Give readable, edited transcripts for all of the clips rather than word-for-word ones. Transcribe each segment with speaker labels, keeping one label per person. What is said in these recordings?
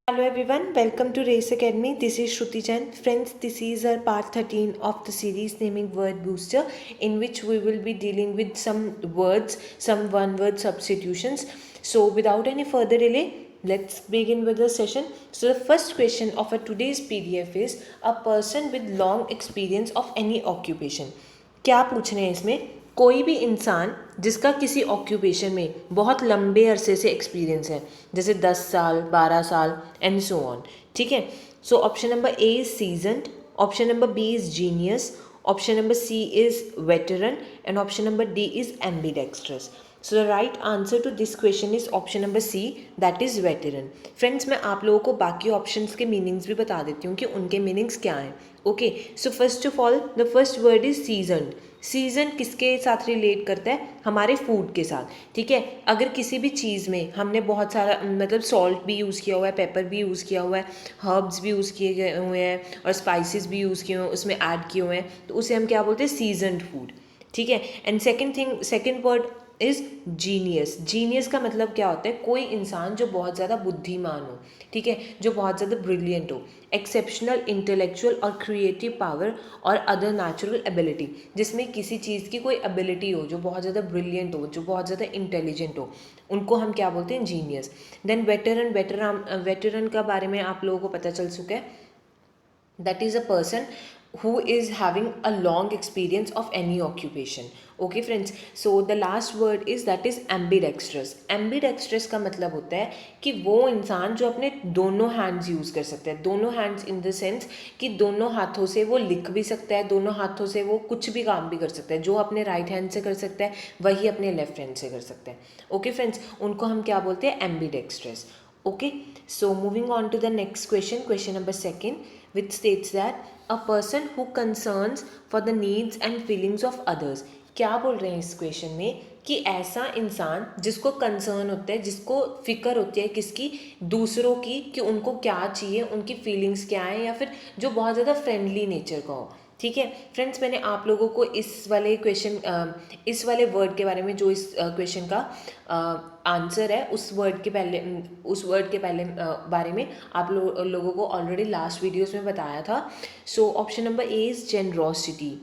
Speaker 1: Hello everyone, welcome to Race Academy. This is Shruti Jain. Friends, this is our part 13 of the series naming Word Booster, in which we will be dealing with some words, some one word substitutions. So without any further delay, let's begin with the session. So the first question of our today's PDF is a person with long experience of any occupation. क्या पूछ रहे हैं इसमें? कोई भी इंसान जिसका किसी ऑक्यूपेशन में बहुत लंबे अरसे से एक्सपीरियंस है, जैसे 10 साल, 12 साल एंड सो ऑन. ठीक है. So option number A is seasoned, option number B is genius, option number C is veteran and option number D is ambidextrous. So the right answer to this question is option number C, that is veteran. Friends, मैं आप लोगों को बाकी options के meanings भी बता देती हूँ कि उनके मीनिंग्स क्या हैं. Okay, so first of all the first word is seasoned. Season किसके साथ रिलेट करता है? हमारे फूड के साथ. ठीक है. अगर किसी भी चीज़ में हमने बहुत सारा मतलब सॉल्ट भी यूज़ किया हुआ है, पेपर भी यूज़ किया हुआ है, हर्ब्स भी यूज़ किए गए हुए हैं और स्पाइसेस भी यूज़ किए हुए हैं, उसमें ऐड किए हुए हैं, तो उसे हम क्या बोलते हैं? Seasoned food. ठीक है. And second word is genius. Genius का मतलब क्या होता है? कोई इंसान जो बहुत ज़्यादा बुद्धिमान हो. ठीक है. जो बहुत ज़्यादा ब्रिलियंट हो. एक्सेप्शनल इंटेलेक्चुअल और क्रिएटिव पावर और अदर नेचुरल एबिलिटी, जिसमें किसी चीज़ की कोई एबिलिटी हो, जो बहुत ज़्यादा ब्रिलियंट हो, जो बहुत ज़्यादा इंटेलिजेंट हो, उनको हम क्या बोलते हैं? जीनियस. देन वेटरन का बारे में आप लोगों को पता चल चुका है. That is a person who is having a long experience of any occupation. Okay friends, so the last word is that is ambidextrous. Ambidextrous का मतलब होता है कि वो इंसान जो अपने दोनों हैंड्स यूज़ कर सकता है. दोनों हैंड्स इन द सेंस कि दोनों हाथों से वो लिख भी सकता है, दोनों हाथों से वो कुछ भी काम भी कर सकता है. जो अपने राइट हैंड से कर सकता है वही अपने लेफ्ट हैंड से कर सकता है. ओके फ्रेंड्स, उनको हम क्या बोलते हैं? Ambidextrous. Okay, so moving on to the next question, question number second, which states that a person who concerns for the needs and feelings of others. क्या बोल रहे हैं इस क्वेश्चन में? कि ऐसा इंसान जिसको कंसर्न होता है, जिसको फिक्र होती है किसकी? दूसरों की, कि उनको क्या चाहिए, उनकी फीलिंग्स क्या है, या फिर जो बहुत ज़्यादा फ्रेंडली नेचर का हो. ठीक है फ्रेंड्स, मैंने आप लोगों को इस वाले वर्ड के बारे में, जो इस क्वेश्चन का आंसर है, उस वर्ड के पहले बारे में आप लोगों को ऑलरेडी लास्ट वीडियोस में बताया था. So option number A is generosity,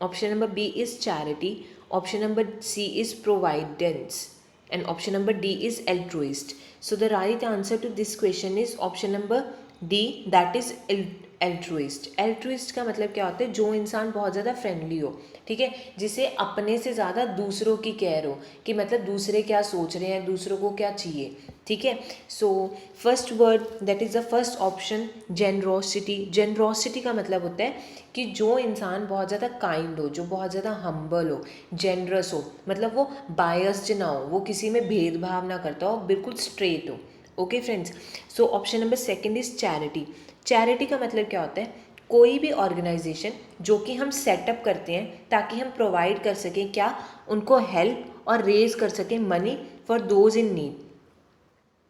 Speaker 1: option number B is charity, option number C is providence and option number D is altruist. So the right answer to this question is option number D, that is altruist. altruist का मतलब क्या होता है? जो इंसान बहुत ज़्यादा friendly हो. ठीक है. जिसे अपने से ज़्यादा दूसरों की केयर हो, कि मतलब दूसरे क्या सोच रहे हैं, दूसरों को क्या चाहिए. ठीक है. So first word, that is the first option, generosity. Generosity का मतलब होता है कि जो इंसान बहुत ज़्यादा काइंड हो, जो बहुत ज़्यादा हम्बल हो, जेनरस हो, मतलब वो बायस्ड ना हो, वो किसी में भेदभाव ना करता हो, बिल्कुल स्ट्रेट हो. Okay friends, so option number second is charity. Charity का मतलब क्या होता है? कोई भी ऑर्गेनाइजेशन जो कि हम सेटअप करते हैं ताकि हम प्रोवाइड कर सकें क्या? उनको हेल्प और रेज कर सकें money for those in need.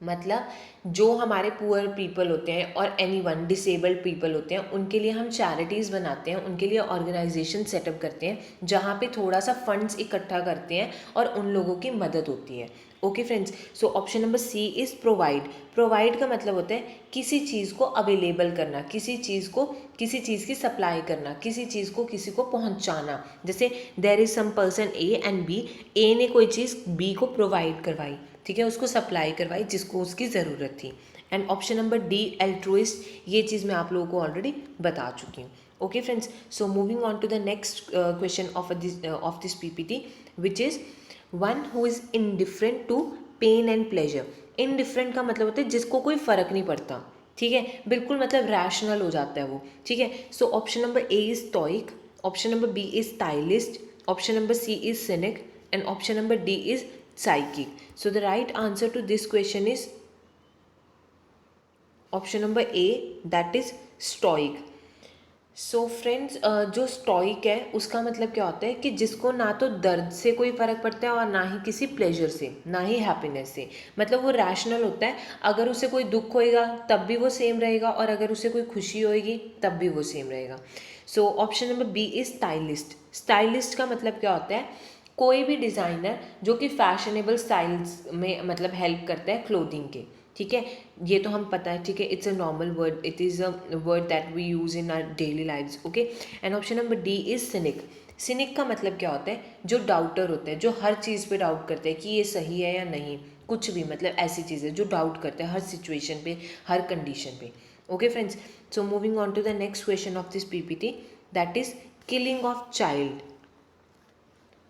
Speaker 1: मतलब जो हमारे पुअर पीपल होते हैं और एनीवन डिसेबल्ड पीपल होते हैं, उनके लिए हम चैरिटीज़ बनाते हैं, उनके लिए ऑर्गेनाइजेशन सेटअप करते हैं, जहाँ पे थोड़ा सा फंड्स इकट्ठा करते हैं और उन लोगों की मदद होती है. Okay friends, so option number C is provide. Provide का मतलब होता है किसी चीज़ को अवेलेबल करना, किसी चीज़ की सप्लाई करना, किसी चीज़ को किसी को पहुँचाना. जैसे there is some person A and B. A ने कोई चीज़ बी को प्रोवाइड करवाई. ठीक है, उसको सप्लाई करवाई जिसको उसकी ज़रूरत थी. एंड ऑप्शन नंबर डी, एल्ट्रुइस्ट, ये चीज़ मैं आप लोगों को ऑलरेडी बता चुकी हूँ. Okay friends, so moving on to the next question of this PPT, which is one who is indifferent to pain and pleasure. Indifferent का मतलब होता है जिसको कोई फ़र्क नहीं पड़ता. ठीक है, बिल्कुल मतलब रैशनल हो जाता है वो. ठीक है. So option number A is stoic, option number B is stylist, option number C is cynic and option number D is psychic. So the right answer to this question is option number A, that is stoic. So friends, जो stoic है उसका मतलब क्या होता है? कि जिसको ना तो दर्द से कोई फ़र्क पड़ता है और ना ही किसी प्लेजर से, ना ही हैप्पीनेस से. मतलब वो रैशनल होता है. अगर उसे कोई दुख होएगा तब भी वो सेम रहेगा, और अगर उसे कोई खुशी होएगी तब भी वो सेम रहेगा. So option number B is stylist. Stylist का मतलब क्या होता है? कोई भी डिज़ाइनर जो कि फैशनेबल स्टाइल्स में मतलब हेल्प करता है क्लोथिंग के. ठीक है, ये तो हम पता है, ठीक है, it's a normal word, it is a word that we use in our daily lives, okay. And option number D is cynic. Cynic का मतलब क्या होता है, जो डाउटर होते हैं, जो हर चीज़ पे डाउट करते हैं कि ये सही है या नहीं, कुछ भी, मतलब ऐसी चीज़ें जो डाउट करते हैं हर सिचुएशन पे, हर कंडीशन पे, okay friends. So moving on to the next question of this PPT, that is killing of child.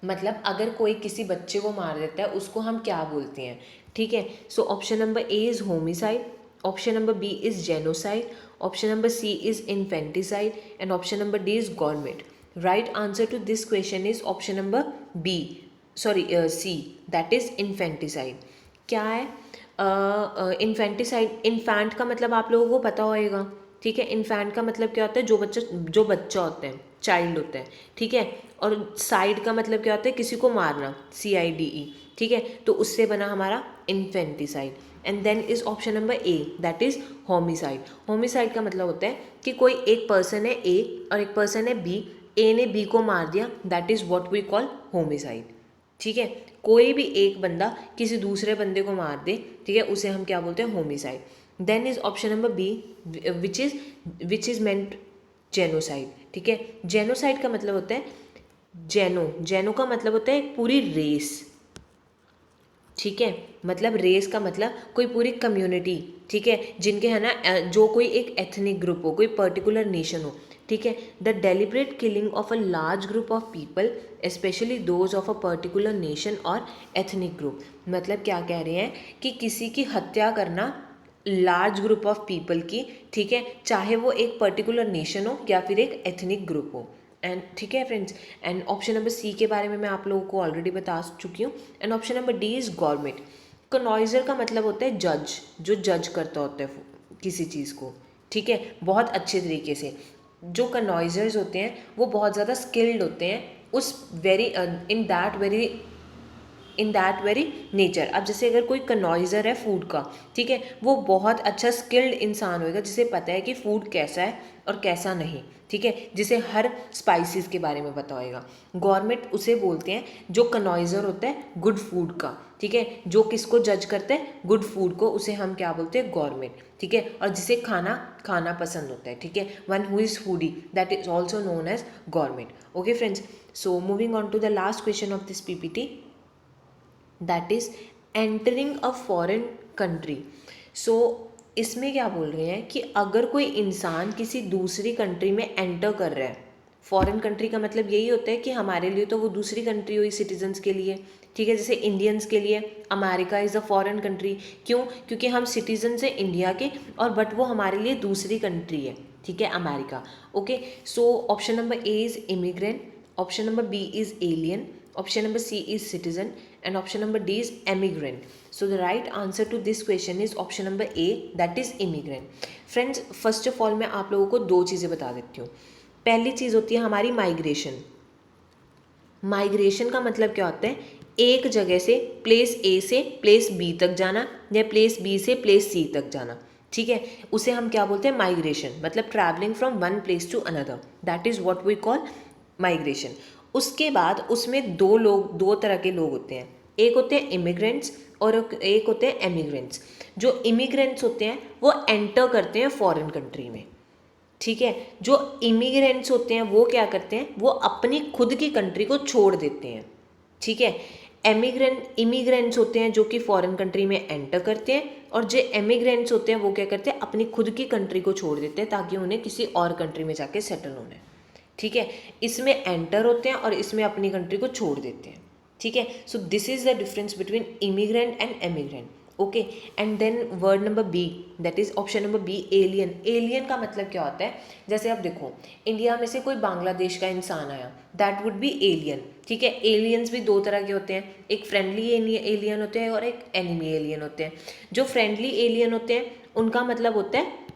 Speaker 1: मतलब अगर कोई किसी बच्चे को मार देता है उसको हम क्या बोलते हैं, ठीक है। So option number A is homicide, option number B is genocide, option number C is infanticide and option number D is government. Right answer to this question is option number B, sorry C, that is infanticide. क्या है infanticide? Infant का मतलब आप लोगों को पता होएगा, ठीक है। इन्फेंट का मतलब क्या होता है, जो बच्चा होता है, चाइल्ड होता है, ठीक है। और साइड का मतलब क्या होता है, किसी को मारना, CIDE, ठीक है। तो उससे बना हमारा infanticide. And then is option number A, that is homicide. Homicide का मतलब होता है कि कोई एक पर्सन है ए और एक पर्सन है बी, ए ने बी को मार दिया, that is what we call homicide, ठीक है। कोई भी एक बंदा किसी दूसरे बंदे को मार दे, ठीक है, उसे हम क्या बोलते हैं, homicide. Then is option number B, which is meant genocide, ठीक है। जेनोसाइड का मतलब होता है, जेनो का मतलब होता है एक पूरी रेस, ठीक है। मतलब रेस का मतलब कोई पूरी कम्युनिटी, ठीक है, जिनके है ना जो कोई एक एथनिक ग्रुप हो, कोई पर्टिकुलर नेशन हो, ठीक है। The deliberate killing of a large group of people, specially those of a particular nation और एथनिक ग्रुप। मतलब क्या कह रहे हैं कि किसी की हत्या करना लार्ज ग्रुप ऑफ पीपल की, ठीक है, चाहे वो एक पर्टिकुलर नेशन हो या फिर एक एथनिक ग्रुप हो। एंड ठीक है friends, and option number C के बारे में मैं आप लोगों को ऑलरेडी बता चुकी हूँ। And option number D is government. Connoisseur का मतलब होता है जज, जो जज करता होता है किसी चीज़ को, ठीक है, बहुत अच्छे तरीके से। जो कनॉइजर्स होते हैं वो बहुत ज़्यादा स्किल्ड होते हैं उस इन दैट वेरी नेचर। अब जैसे अगर कोई कनॉइज़र है फूड का, ठीक है, वो बहुत अच्छा स्किल्ड इंसान होगा जिसे पता है कि फूड कैसा है और कैसा नहीं, ठीक है, जिसे हर स्पाइसेस के बारे में पता होएगा। गवर्नमेंट उसे बोलते हैं जो कनॉइज़र होता है गुड फूड का, ठीक है, जो किसको जज करते हैं, गुड फूड को, उसे हम क्या बोलते हैं, गवर्नमेंट, ठीक है। और जिसे खाना खाना पसंद होता है, ठीक है, one who is foodie, that is also known as government, okay friends. So moving on to the last question of this PPT, that is entering a foreign country. So इसमें क्या बोल रहे हैं कि अगर कोई इंसान किसी दूसरी कंट्री में एंटर कर रहा है, फॉरेन कंट्री का मतलब यही होता है कि हमारे लिए तो वो दूसरी कंट्री हुई सिटीजन्स के लिए, ठीक है। जैसे इंडियंस के लिए America is a foreign country, क्यों, क्योंकि हम सिटीजन्स हैं इंडिया के, और बट वो हमारे लिए दूसरी कंट्री है, ठीक है, America, okay. So option number A is immigrant, option number B is alien, option number C is citizen and option number D is emigrant. So the right answer to this question is option number A, that is immigrant. Friends, first of all मैं आप लोगों को दो चीज़ें बता देती हूँ। पहली चीज़ होती है हमारी माइग्रेशन। माइग्रेशन का मतलब क्या होता है, एक जगह से प्लेस A से प्लेस B तक जाना या प्लेस B से प्लेस C तक जाना, ठीक है, उसे हम क्या बोलते हैं, माइग्रेशन। मतलब travelling from one place to another, that is what we call migration. उसके बाद उसमें दो तरह के लोग होते हैं, एक होते हैं इमिग्रेंट्स और एक होते हैं एमिग्रेंट्स। जो इमिग्रेंट्स होते हैं वो एंटर करते हैं फॉरेन कंट्री में, ठीक है। जो इमिग्रेंट्स होते हैं वो क्या करते हैं, वो अपनी खुद की कंट्री को छोड़ देते हैं, ठीक है। इमिग्रेंट्स होते हैं जो कि फॉरेन कंट्री में एंटर करते हैं, और जो एमिग्रेंट्स होते हैं वो क्या करते हैं, अपनी खुद की कंट्री को छोड़ देते हैं ताकि उन्हें किसी और कंट्री में जाके सेटल होना है, ठीक है। इसमें एंटर होते हैं और इसमें अपनी कंट्री को छोड़ देते हैं, ठीक है। So this is the difference between immigrant and emigrant, okay. And then word number B, that is option number B, alien. Alien का मतलब क्या होता है, जैसे आप देखो इंडिया में से कोई बांग्लादेश का इंसान आया, दैट वुड बी एलियन, ठीक है। एलियंस भी दो तरह के होते हैं, एक फ्रेंडली एलियन होते हैं और एक एनिमी एलियन होते हैं। जो फ्रेंडली एलियन होते हैं उनका मतलब होता है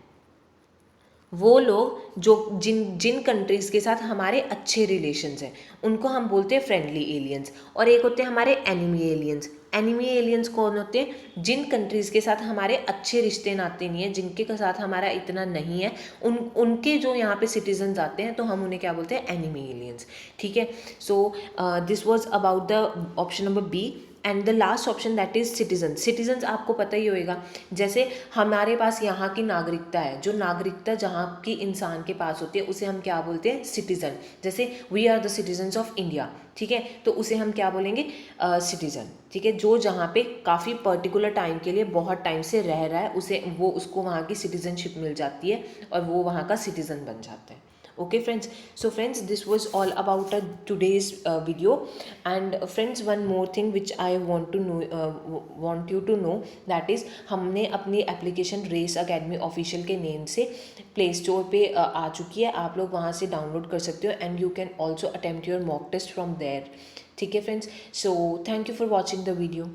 Speaker 1: वो लोग जो जिन जिन कंट्रीज़ के साथ हमारे अच्छे रिलेशंस हैं उनको हम बोलते हैं फ्रेंडली एलियंस। और एक होते हैं हमारे एनिमी एलियंस। एनिमी एलियंस कौन होते हैं, जिन कंट्रीज़ के साथ हमारे अच्छे रिश्ते नाते नहीं हैं, जिनके के साथ हमारा इतना नहीं है, उनके जो यहाँ पे सिटीजन्स आते हैं तो हम उन्हें क्या बोलते हैं, एनिमी एलियंस, ठीक है। So this was about the option number B, and the last option that is citizen. Citizens आपको पता ही होएगा, जैसे हमारे पास यहाँ की नागरिकता है, जो नागरिकता जहाँ की इंसान के पास होती है उसे हम क्या बोलते हैं, सिटीज़न। जैसे we are the citizens of India, ठीक है, तो उसे हम क्या बोलेंगे, सिटीज़न, ठीक है। जो जहाँ पे काफ़ी पर्टिकुलर टाइम के लिए बहुत टाइम से रह रहा है, उसे वो उसको वहाँ की सिटीजनशिप मिल जाती है और वो वहाँ का सिटीज़न बन जाता है। Okay friends, so friends, this was all about today's video. And friends, one more thing which I want to know, want you to know, that is हमने अपनी एप्लीकेशन रेस अकेडमी ऑफिशियल के name से play store पे आ चुकी है, आप लोग वहाँ से डाउनलोड कर सकते हो and you can also attempt your mock test from there, ठीक है friends. So thank you for watching the video.